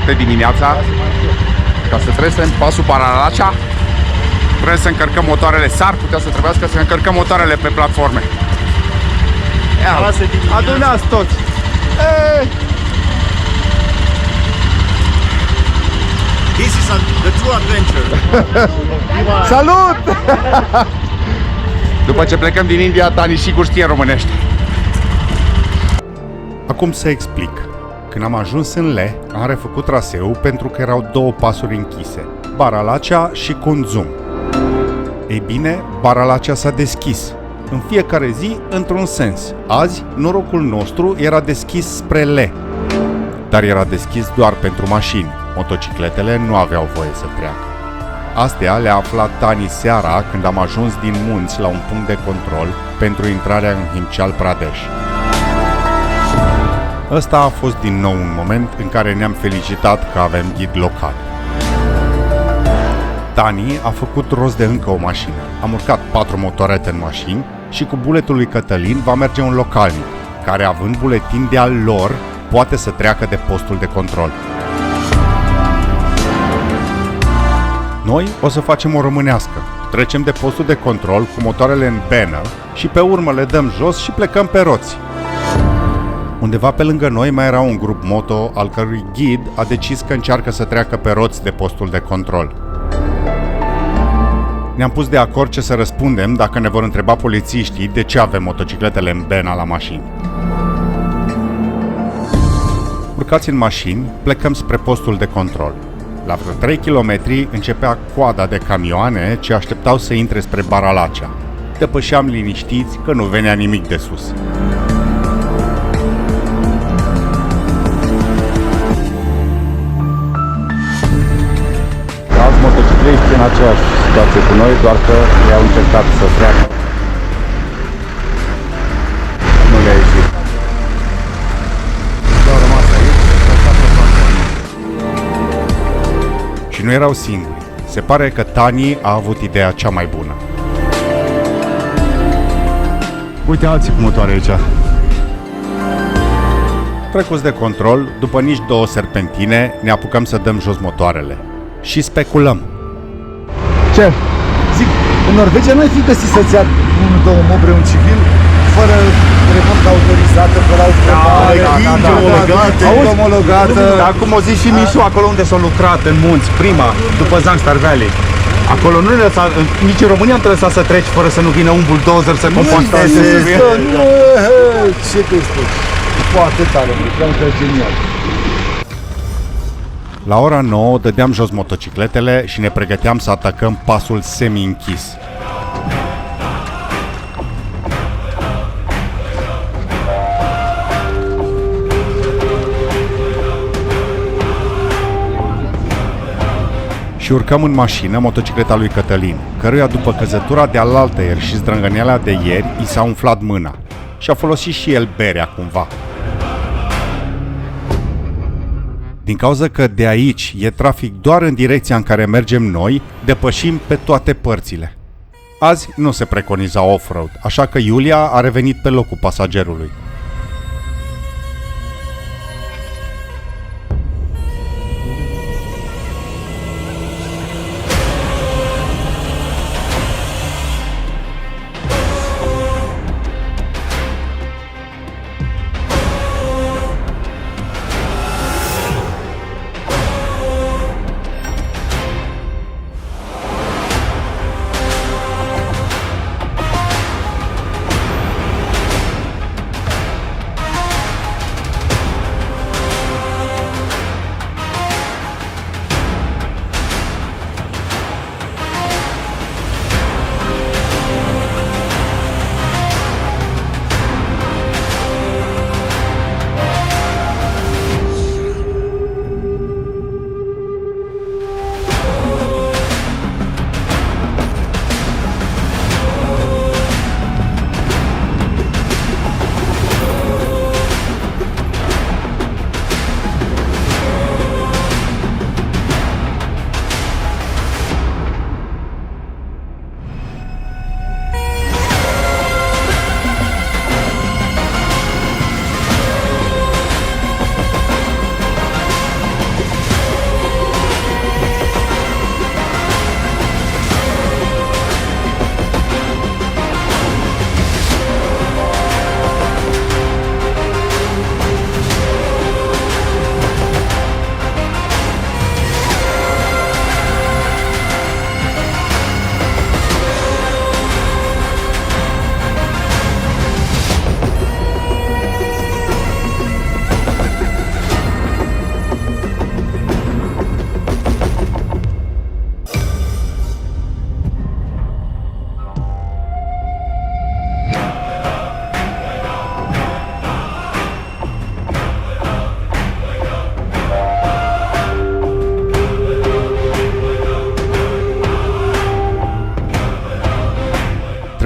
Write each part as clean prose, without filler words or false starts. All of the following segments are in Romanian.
7 dimineața. Ca să trecem pasul Baralacea, trebuie să încărcăm motoarele. S-ar putea să trebuiască să încărcăm motoarele pe platforme. Adunați toți! Hey! This is the true adventure. Salut! După ce plecăm din India, Tani sigur știe românește. Acum să explic. Când am ajuns în Le, am refăcut traseul pentru că erau două pasuri închise, Baralacea și Kunzum. Ei bine, Baralacea s-a deschis. În fiecare zi, într-un sens. Azi, norocul nostru era deschis spre Le. Dar era deschis doar pentru mașini. Motocicletele nu aveau voie să treacă. Astea le-a aflat Tani seara când am ajuns din munți la un punct de control pentru intrarea în Himachal Pradesh. Ăsta a fost din nou un moment în care ne-am felicitat că avem ghid local. Tani a făcut rost de încă o mașină. Am urcat 4 motorete în mașini și cu buletul lui Cătălin va merge un localnic, care având buletin de al lor, poate să treacă de postul de control. Noi o să facem o românească. Trecem de postul de control cu motoarele în benă și pe urmă le dăm jos și plecăm pe roți. Undeva pe lângă noi mai era un grup moto al cărui ghid a decis că încearcă să treacă pe roți de postul de control. Ne-am pus de acord ce să răspundem dacă ne vor întreba polițiștii de ce avem motocicletele în bena la mașini. Urcați în mașini, plecăm spre postul de control. La vreo 3 km începea coada de camioane ce așteptau să intre spre Baralacea. Depășeam liniștiți că nu venea nimic de sus. Alți motocicliști în aceeași situație cu noi, doar că i-au încercat să treacă. Nu le-a ieșit. Au rămas aici. Și nu erau singuri. Se pare că Tani a avut ideea cea mai bună. Uite alții cu motoare aici. Trecuți de control, după nici 2 serpentine, ne apucăm să dăm jos motoarele. Și speculăm. Ce? Zic, în Norvegia n-ai fi găsit să-ți ia 1-2 mobre un civil fără remorcă autorizată, fără omologată. Dar cum o zici și Mișu, acolo unde s-a lucrat în munți, prima, după Zangstar Valley. Acolo nu ne lăsa, nici în România nu te lăsa să treci fără să nu vină un buldozer să composteze. Ce te spui? Foarte tare, e genial. La ora 9 dădeam jos motocicletele și ne pregăteam să atacăm pasul semi-închis. Și urcăm în mașină motocicleta lui Cătălin, căruia după căzătura de alaltăieri și zdrângăneala de ieri i s-a umflat mâna și a folosit și el berea cumva. Din cauza că de aici e trafic doar în direcția în care mergem noi, depășim pe toate părțile. Azi nu se preconiza off-road, așa că Iulia a revenit pe locul pasagerului.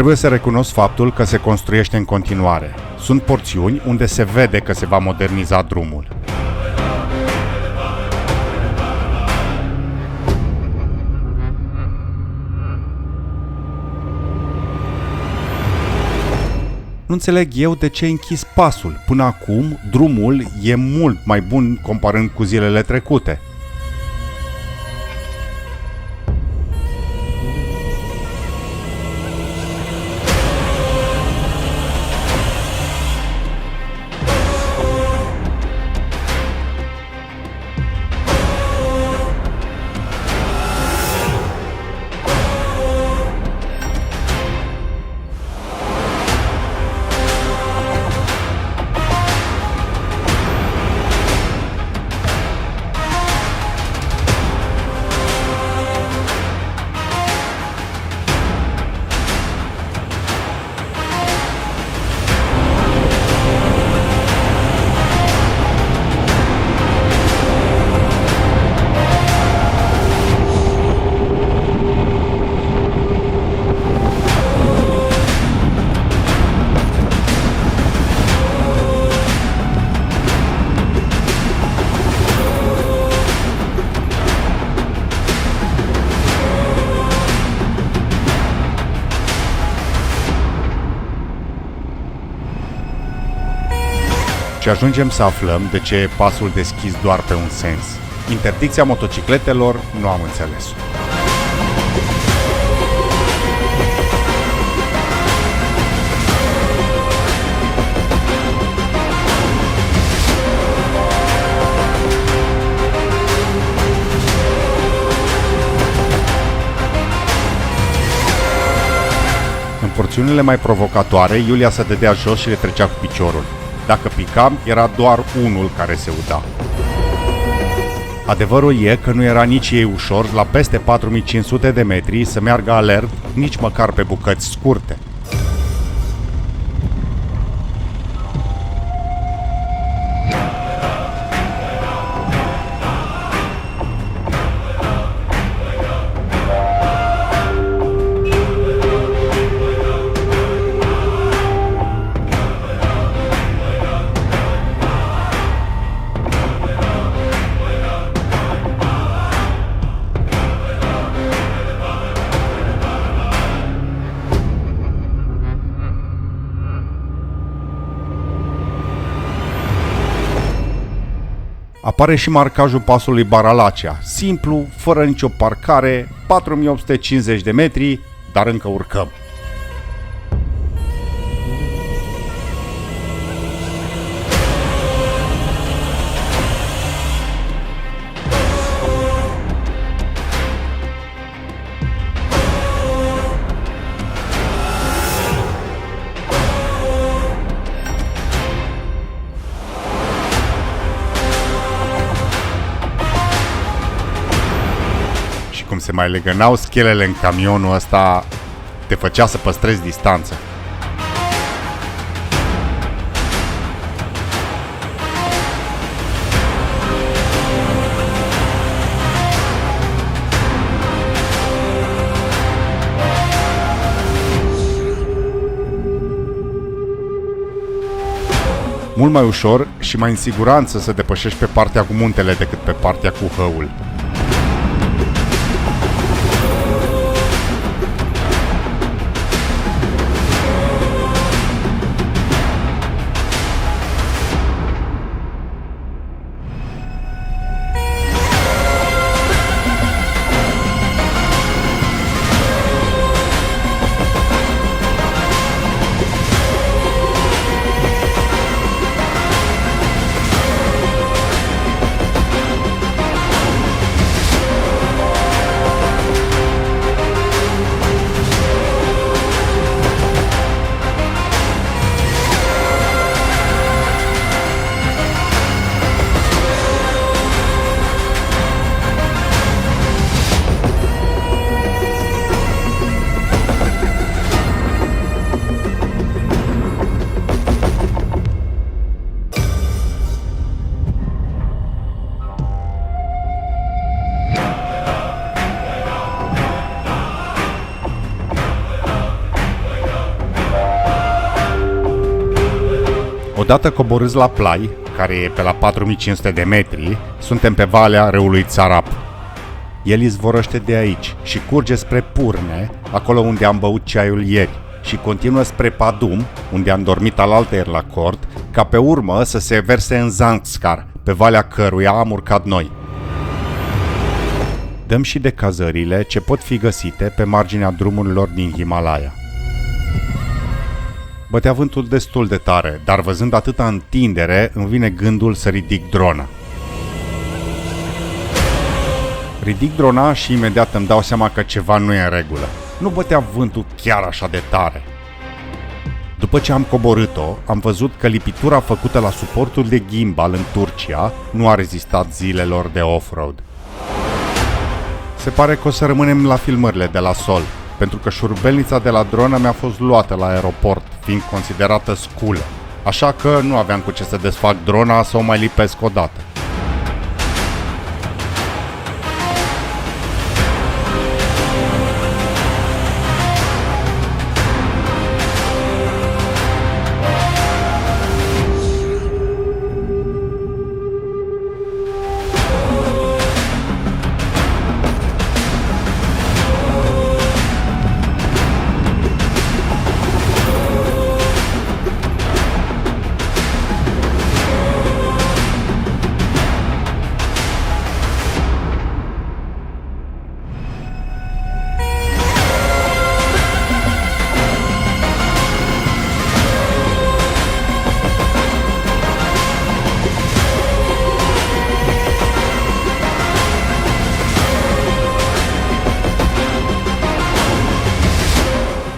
Trebuie să recunosc faptul că se construiește în continuare. Sunt porțiuni unde se vede că se va moderniza drumul. Nu înțeleg eu de ce ai închis pasul. Până acum, drumul e mult mai bun comparând cu zilele trecute. Și ajungem să aflăm de ce e pasul deschis doar pe un sens. Interdicția motocicletelor nu am înțeles-o. În porțiunile mai provocatoare, Iulia se dădea jos și le trecea cu piciorul. Dacă picam, era doar unul care se uda. Adevărul e că nu era nici ei ușor, la peste 4500 de metri, să meargă alert, nici măcar pe bucăți scurte. Apare și marcajul pasului Baralacea, simplu, fără nicio parcare, 4850 de metri, dar încă urcăm. Cum se mai legănau schelele în camionul ăsta, te făcea să păstrezi distanță. Mult mai ușor și mai în siguranță să depășești pe partea cu muntele decât pe partea cu hăul. Odată coborâți la Plai, care e pe la 4500 de metri, suntem pe valea râului Țarap. El izvorăște de aici și curge spre Purne, acolo unde am băut ceaiul ieri, și continuă spre Padum, unde am dormit alaltăieri la cort, ca pe urmă să se verse în Zanskar, pe valea căruia am urcat noi. Dăm și de cazările ce pot fi găsite pe marginea drumurilor din Himalaya. Bătea vântul destul de tare, dar văzând atâta întindere, îmi vine gândul să ridic drona. Ridic drona și imediat îmi dau seama că ceva nu e în regulă. Nu bătea vântul chiar așa de tare. După ce am coborât-o, am văzut că lipitura făcută la suportul de gimbal în Turcia nu a rezistat zilelor de off-road. Se pare că o să rămânem la filmările de la sol, pentru că șurubelnița de la dronă mi-a fost luată la aeroport, fiind considerată sculă, așa că nu aveam cu ce să desfac drona să o mai lipesc o dată.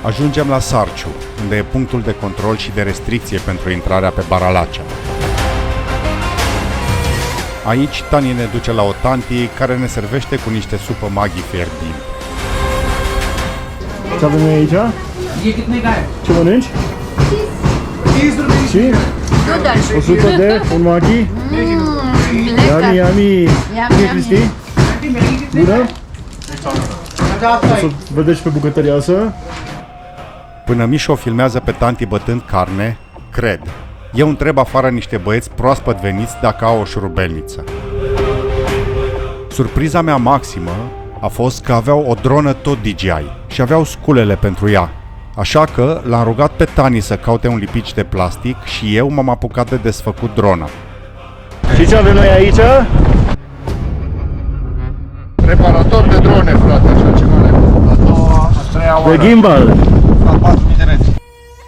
Ajungem la Sarciu, unde e punctul de control și de restricție pentru intrarea pe Baralacea. Aici, Tani ne duce la o tanti care ne servește cu niște supă maghi fierbinte. Ce avem noi aici? Ce mănânci? Și? 100 de un maghi? Yummy, yummy! Cum e, Cristi? Bună? O să vedeți pe bucătăriasă. Până Mișo o filmează pe tanti bătând carne, cred. Eu întreb afară niște băieți proaspăt veniți dacă au o șurubelniță. Surpriza mea maximă a fost că aveau o dronă tot DJI și aveau sculele pentru ea. Așa că l-am rugat pe Tani să caute un lipici de plastic și eu m-am apucat de desfăcut drona. Și ce avem noi aici? Reparator de drone, frate, așa ceva De gimbal. La 4000 de metri.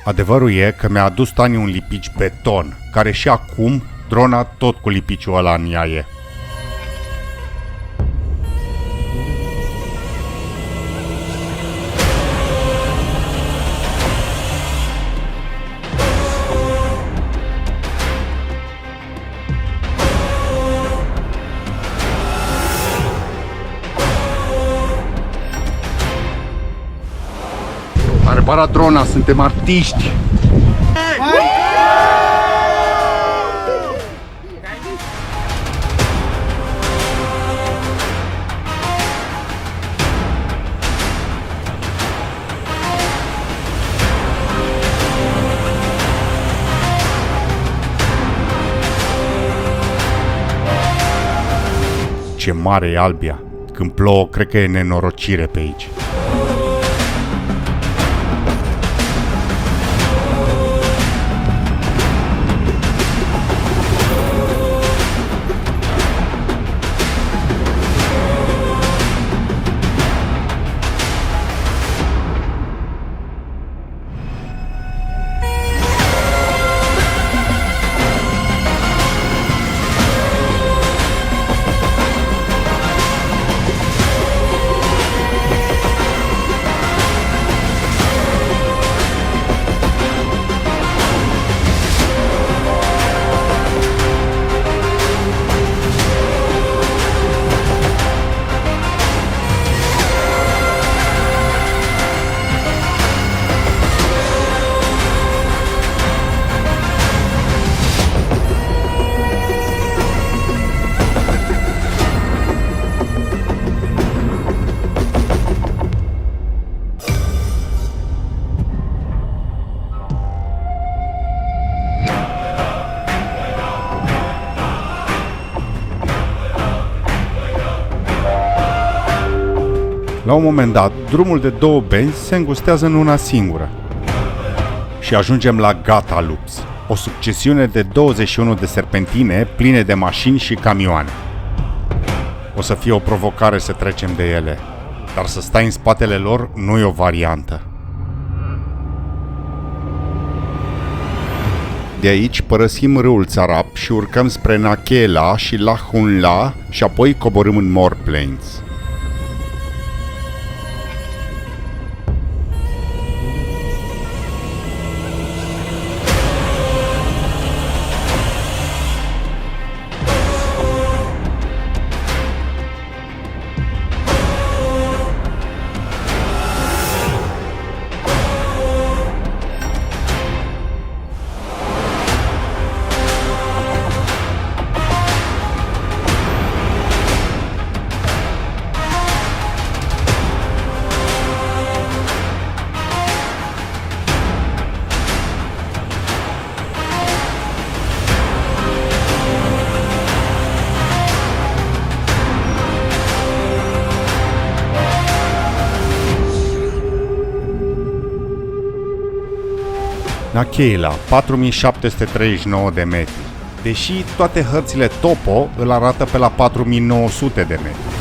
Adevărul e că mi-a adus Tani un lipici beton, care și acum drona tot cu lipiciul ăla în ea e. A reparat drona, suntem artiști! Ce mare e Albia! Când plouă, cred că e nenorocire pe aici. La un moment dat, drumul de două benzi se îngustează în una singură. Și ajungem la Gata Loops, o succesiune de 21 de serpentine pline de mașini și camioane. O să fie o provocare să trecem de ele, dar să stai în spatele lor nu e o variantă. De aici părăsim râul Țarap și urcăm spre Nakhela și Lahunla și apoi coborâm în More Plains. Nakhela, 4739 de metri, deși toate hărțile topo îl arată pe la 4900 de metri.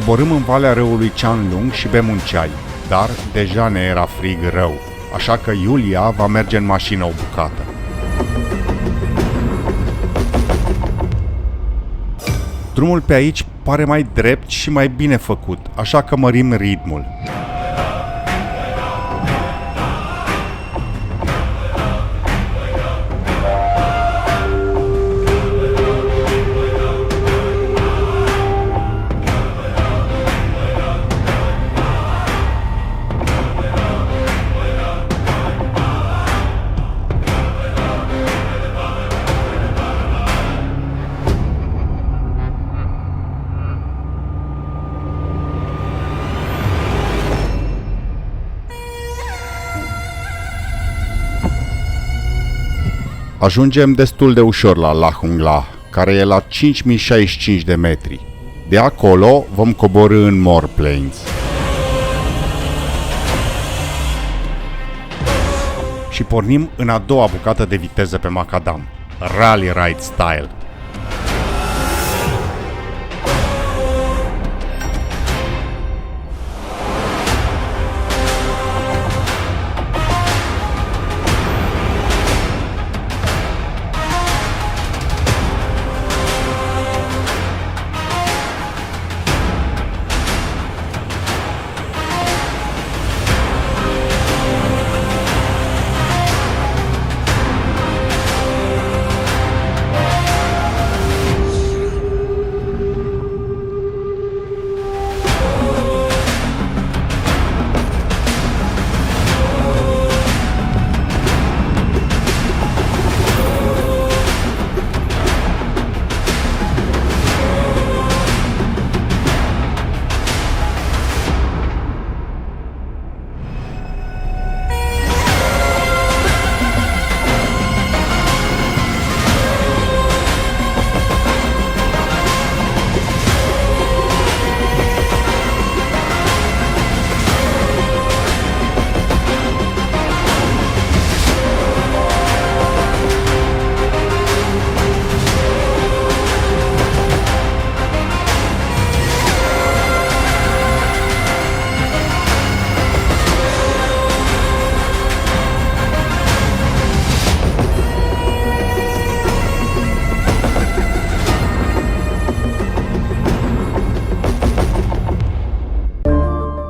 Coborâm în valea râului Chanlung și bem un ceai, dar deja ne era frig rău, așa că Iulia va merge în mașină o bucată. Drumul pe aici pare mai drept și mai bine făcut, așa că mărim ritmul. Ajungem destul de ușor la Lahunla, care e la 5065 de metri. De acolo vom coborî în More Plains. Și pornim în a doua bucată de viteză pe macadam, Rally Ride Style.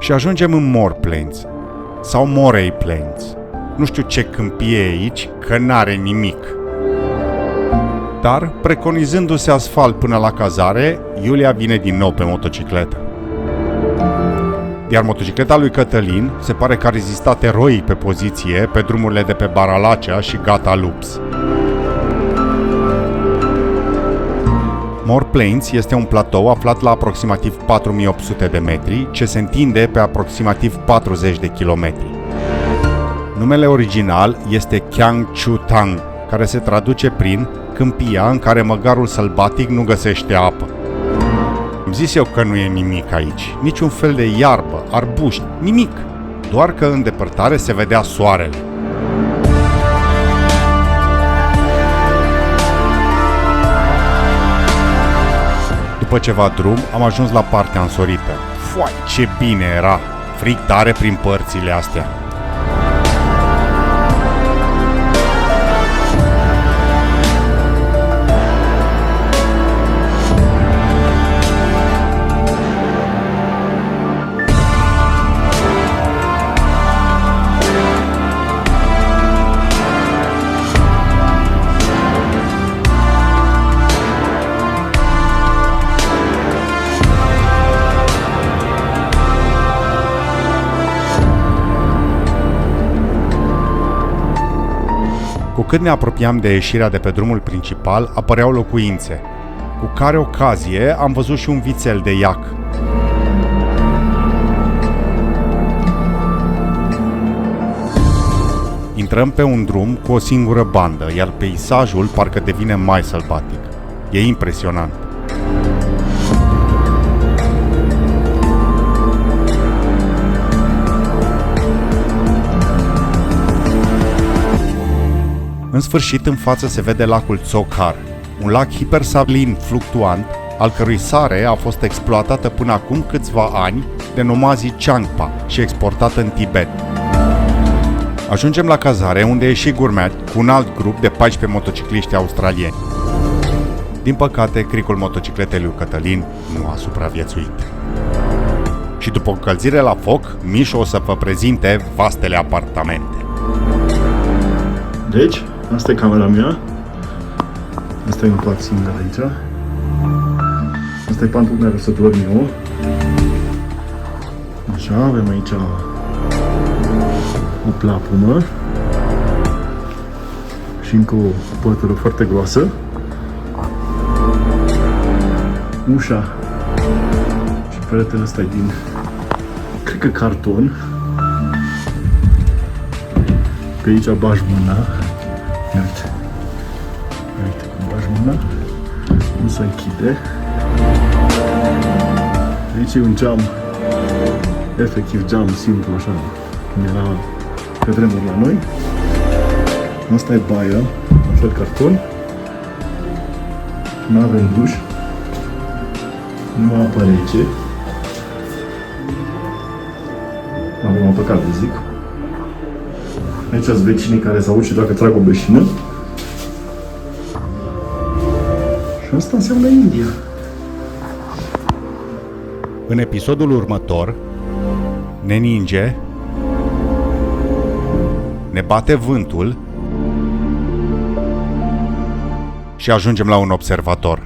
Și ajungem în More Plains, sau Morey Plains, Nu știu ce câmpie e aici, că n-are nimic. Dar, preconizându-se asfalt până la cazare, Iulia vine din nou pe motocicletă. Iar motocicleta lui Cătălin se pare că a rezistat eroic pe poziție pe drumurile de pe Baralacea și Gata Lups. More Plains este un platou aflat la aproximativ 4800 de metri, ce se întinde pe aproximativ 40 de kilometri. Numele original este Kiang Chu Tang, care se traduce prin câmpia în care măgarul sălbatic nu găsește apă. Am zis eu că nu e nimic aici, niciun fel de iarbă, arbuști, nimic, doar că în depărtare se vedea soarele. După ceva drum, am ajuns la partea însorită. Foai, ce bine era! Frig tare prin părțile astea. Cu cât ne apropiam de ieșirea de pe drumul principal, apăreau locuințe, cu care ocazie am văzut și un vițel de iac. Intrăm pe un drum cu o singură bandă, iar peisajul parcă devine mai sălbatic. E impresionant. În sfârșit, în față se vede lacul Tsokar, un lac hipersalin fluctuant, al cărui sare a fost exploatată până acum câțiva ani de nomazii Changpa și exportată în Tibet. Ajungem la cazare, unde e și Gurmet cu un alt grup de 14 motocicliști australieni. Din păcate, cricul motocicletei lui Cătălin nu a supraviețuit. Și după o încălzire la foc, Mișo o să vă prezinte vastele apartamente. Deci, asta e camera mea. Asta e un pat singur aici. Asta e patul care o să dorm eu. Așa, avem aici o plapumă și încă o pătură foarte groasă. Ușa și peretele ăsta e din, cred că carton. Pe aici bagi mâna. Uite. Uite cum bagi mâna. Nu se închide. Aici e un geam. Efectiv geam simplu așa. Cum era pe vremuri la noi. Asta e baia. La fel carton. Nu avem duș. Nu apă rece. Avem apă caldă, zic. Aici sunt vecinii care s-au ucis dacă trag o beșină. Și asta înseamnă India. În episodul următor, ne ninge, ne bate vântul și ajungem la un observator.